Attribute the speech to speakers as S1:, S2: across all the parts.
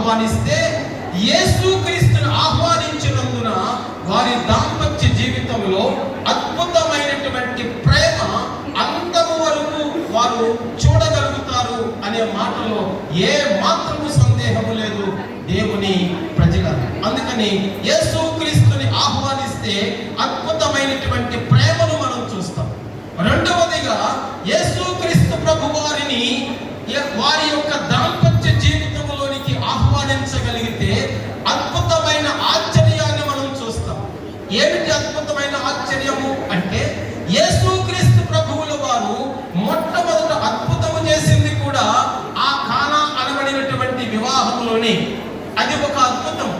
S1: ఆహ్వానిస్తే యేసుక్రీస్తుని ఆహ్వానించినందున వారి దాంపత్య జీవితంలో అద్భుతమైనటువంటి ప్రేమ అంతము వరకు వారు చూడగలుగుతారు అనే మాటలో ఏ మాత్రము సందేహము లేదు దేవుని ప్రజలకు. అందుకని యేసుక్రీస్తుని ఆహ్వానిస్తే అద్భుతమైనటువంటి ప్రేమను మనం చూస్తాం. రెండవదిగా యేసుక్రీస్తు ప్రభు వారిని వారి యొక్క దాంపత్య జీవితంలోనికి ఆహ్వానించగలిగితే అద్భుతమైన ఆశ్చర్యాన్ని మనం చూస్తాం. ఏమిటి అద్భుతమైన ఆశ్చర్యము అంటే, యేసుక్రీస్తు ప్రభువుల వారు మొట్టమొదట అద్భుతము చేసింది కూడా ఆ కానా అనబడినటువంటి వివాహంలోనే. అది ఒక అద్భుతం.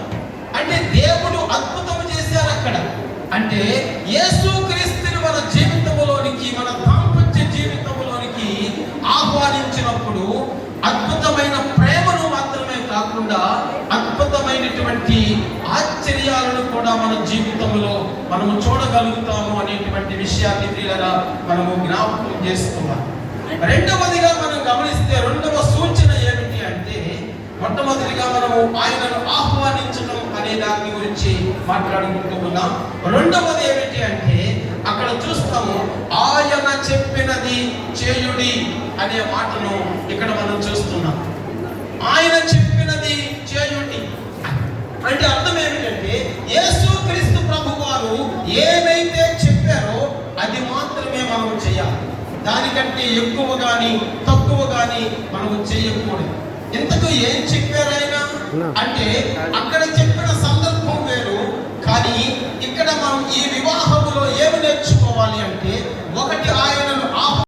S1: అంటే దేవుడు అద్భుతము చేశారు అక్కడ. అంటే యేసుక్రీస్తుని మన జీవితంలోనికి, మన దాంపత్య జీవితంలోనికి ఆహ్వానించినప్పుడు అద్భుతమైన ప్రేమను మాత్రమే కాకుండా అద్భుతమైనటువంటి ఆశ్చర్యాలను కూడా మన జీవితంలో మనము చూడగలుగుతాము అనేటువంటి విషయాన్ని ప్రియులారా మనము జ్ఞాపకం చేసుకోవాలి. రెండవదిగా మనం గమనిస్తే రెండవ సూచన ఏమిటి అంటే, మొట్టమొదటిగా మనము ఆయనను ఆహ్వానించడం అనే దాని గురించి మాట్లాడుకుంటూ ఉన్నాం. రెండవది ఏమిటి అంటే, అక్కడ చూస్తాము ఆయన చెప్పినది చేయుడి అనే మాటను ఇక్కడ మనం చూస్తున్నాం. ఆయన చెప్పినది చేయుడి అంటే అర్థం ఏమిటంటే, యేసుక్రీస్తు ప్రభు వారు ఏమైతే చెప్పారో అది మాత్రమే మనం చేయాలి. దానికంటే ఎక్కువ కానీ తక్కువ కానీ మనము చేయకూడదు. ఇంతకు ఏం చెప్పారు ఆయన అంటే, అక్కడ చెప్పిన సందర్భం వేరు, కానీ ఇక్కడ మనం ఈ వివాహములో ఏమి నేర్చుకోవాలి అంటే,